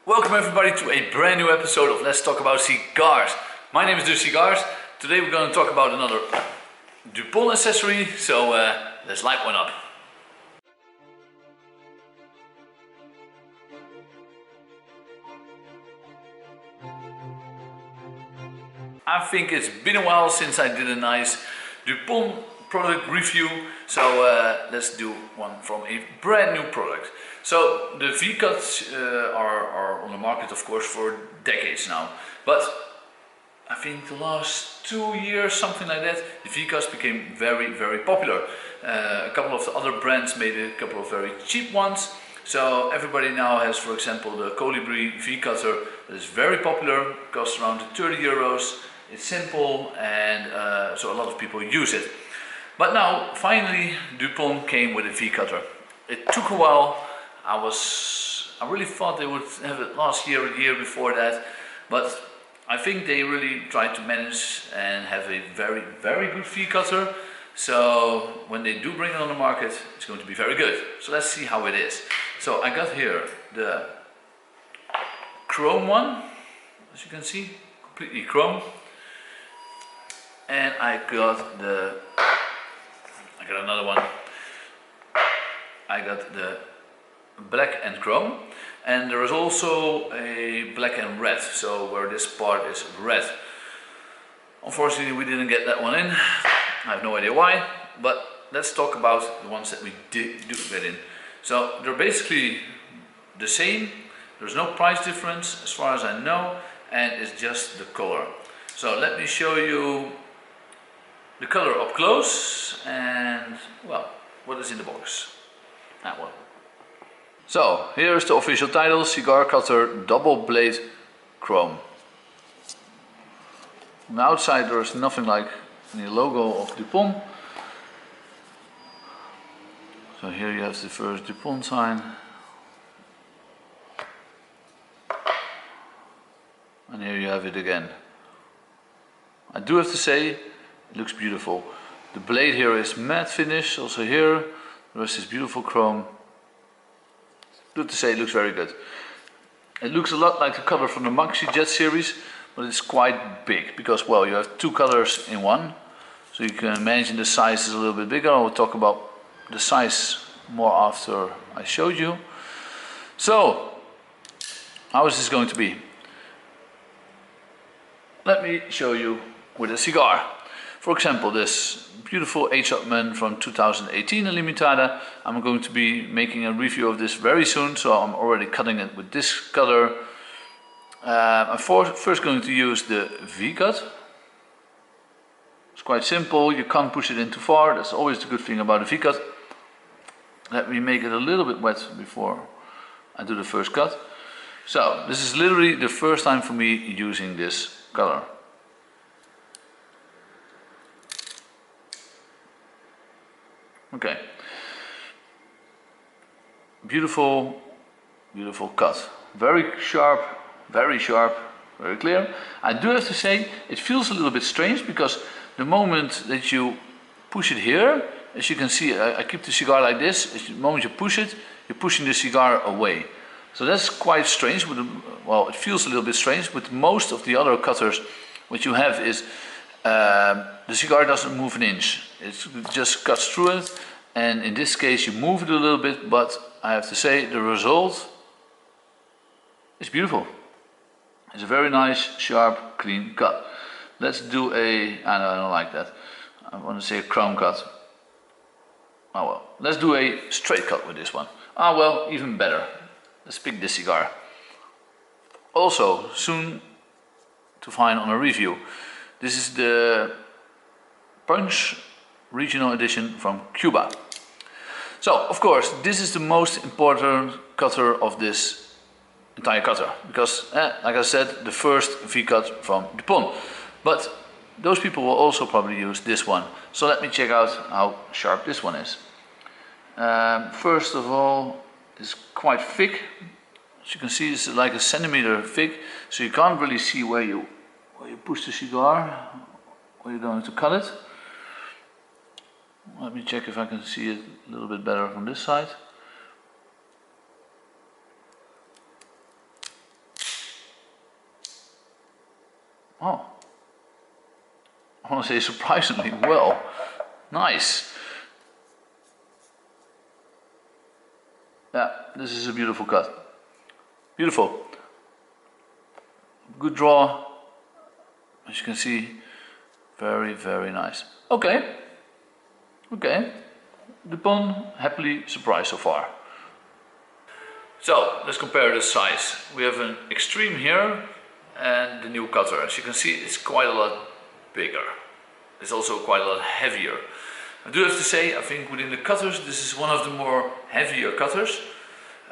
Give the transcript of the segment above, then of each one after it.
Welcome everybody to a brand new episode of Let's Talk About Cigars. My name is Dutchcigars. Today we're going to talk about another Dupont accessory, so let's light one up. I think it's been a while since I did a nice Dupont product review, so let's do one from a brand new product. So the V-cuts are on the market, of course, for decades now, but I think the last 2 years, something like that, the V-cuts became very popular. A couple of the other brands made a couple of very cheap ones, so everybody now has, for example, the Colibri V-cutter that is very popular, costs around 30 euros. It's simple, and so a lot of people use it. But now, finally, Dupont came with a V-cutter. It took a while. I really thought they would have it last year, a year before that, but I think they really tried to manage and have a very good V-cutter. So when they do bring it on the market, it's going to be very good. So let's see how it is. So I got here the chrome one, as you can see, completely chrome. And I got another one. I got the black and chrome, and there is also a black and red, so where this part is red. Unfortunately, we didn't get that one in. I have no idea why, but let's talk about the ones that we do get in. So they're basically the same. There's no price difference as far as I know, and it's just the color. So let me show you the color up close and, well, what is in the box. That one. So here's the official title: Cigar Cutter Double Blade Chrome. On the outside there's nothing like any logo of Dupont. So here you have the first Dupont sign. And here you have it again. I do have to say, it looks beautiful. The blade here is matte finish, also here. The rest is beautiful chrome. Good to say, it looks very good. It looks a lot like the color from the Maxi Jet series, but it's quite big because, well, you have two colors in one. So you can imagine the size is a little bit bigger. I will talk about the size more after I showed you. So, how is this going to be? Let me show you with a cigar. For example, this beautiful H-Upman from 2018 Limitada. I'm going to be making a review of this very soon, so I'm already cutting it with this color. I'm first going to use the V-cut. It's quite simple, you can't push it in too far. That's always the good thing about a V-cut. Let me make it a little bit wet before I do the first cut. So, this is literally the first time for me using this color. Okay, beautiful cut. Very sharp, very clear. I do have to say, it feels a little bit strange because the moment that you push it here, as you can see, I keep the cigar like this. The moment you push it, you're pushing the cigar away. So that's quite strange. Well, it feels a little bit strange. With most of the other cutters, what you have is the cigar doesn't move an inch. It just cuts through it, and in this case you move it a little bit, but I have to say the result is beautiful. It's a very nice, sharp, clean cut. Let's do I don't like that. I want to say a chrome cut. Oh well, let's do a straight cut with this one. Ah well, even better. Let's pick this cigar. Also, soon to find on a review. This is the Punch Regional Edition from Cuba. So, of course, this is the most important cutter of this entire cutter, because, like I said, the first V-cut from Dupont. But those people will also probably use this one. So let me check out how sharp this one is. First of all, it's quite thick. As you can see, it's like a centimeter thick, so you can't really see where you push the cigar, where you're going to cut it. Let me check if I can see it a little bit better from this side. Oh, I want to say surprisingly well. Nice. Yeah, this is a beautiful cut. Beautiful. Good draw. As you can see, very, very nice. Okay. Okay. Dupont, happily surprised so far. So, let's compare the size. We have an extreme here and the new cutter. As you can see, it's quite a lot bigger. It's also quite a lot heavier. I do have to say, I think within the cutters, this is one of the more heavier cutters.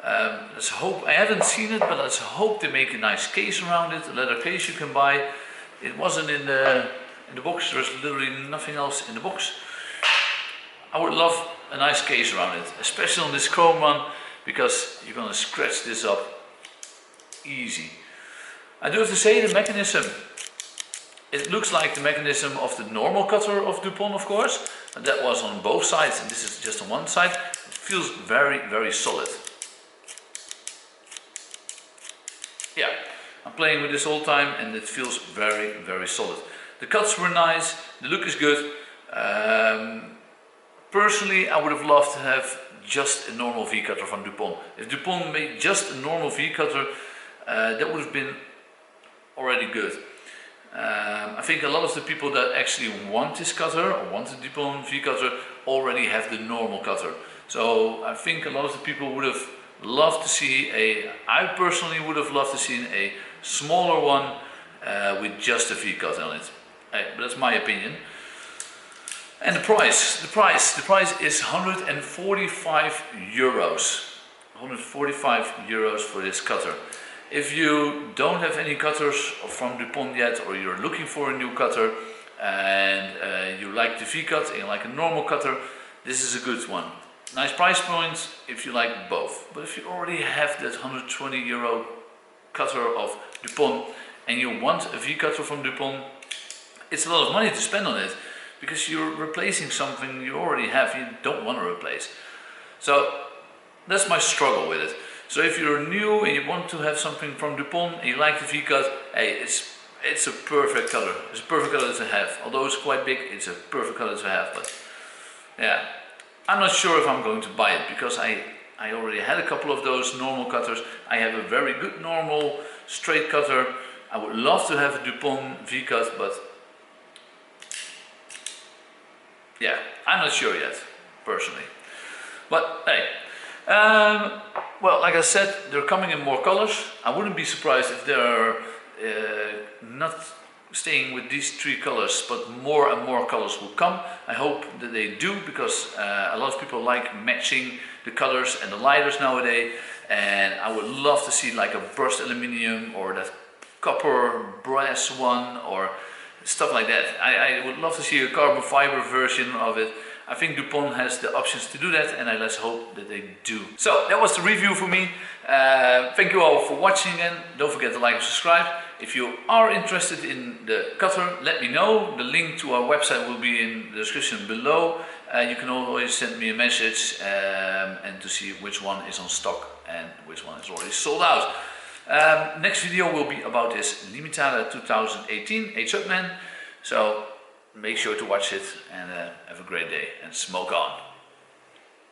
Let's hope, I haven't seen it, but let's hope they make a nice case around it, a leather case you can buy. It wasn't in the box, there's literally nothing else in the box. I would love a nice case around it, especially on this chrome one, because you're going to scratch this up easy. I do have to say, the mechanism, it looks like the mechanism of the normal cutter of Dupont, of course, and that was on both sides, and this is just on one side. It feels very, very solid. Yeah, I'm playing with this all the time and it feels very, very solid. The cuts were nice, the look is good. Personally, I would have loved to have just a normal V-cutter from Dupont. If Dupont made just a normal V-cutter, that would have been already good. I think a lot of the people that actually want this cutter or want the Dupont V-cutter already have the normal cutter. So I think a lot of the people would have loved to see I personally would have loved to see a smaller one with just a V-cut on it. But that's my opinion. And the price is 145 euros. 145 euros for this cutter. If you don't have any cutters from Dupont yet, or you're looking for a new cutter and you like the V-cut and you like a normal cutter, this is a good one. Nice price point if you like both. But if you already have that 120 euro cutter of Dupont and you want a V-cutter from Dupont, it's a lot of money to spend on it, because you're replacing something you already have, you don't want to replace. So that's my struggle with it. So if you're new and you want to have something from Dupont and you like the V-cut, hey, it's a perfect color. It's a perfect color to have. Although it's quite big, it's a perfect color to have. But yeah, I'm not sure if I'm going to buy it, because I already had a couple of those normal cutters. I have a very good normal straight cutter. I would love to have a Dupont V-cut, but yeah, I'm not sure yet, personally. But hey, well, like I said, they're coming in more colors. I wouldn't be surprised if they're not staying with these three colors, but more and more colors will come. I hope that they do, because a lot of people like matching the colors and the lighters nowadays, and I would love to see like a brushed aluminium or that copper brass one or stuff like that. I would love to see a carbon fiber version of it. I think Dupont has the options to do that, and let's hope that they do. So that was the review for me. Thank you all for watching again. Don't forget to like and subscribe. If you are interested in the cutter, let me know. The link to our website will be in the description below. You can always send me a message and to see which one is on stock and which one is already sold out. Next video will be about this Limitada 2018 H-Upman. So make sure to watch it and have a great day and smoke on.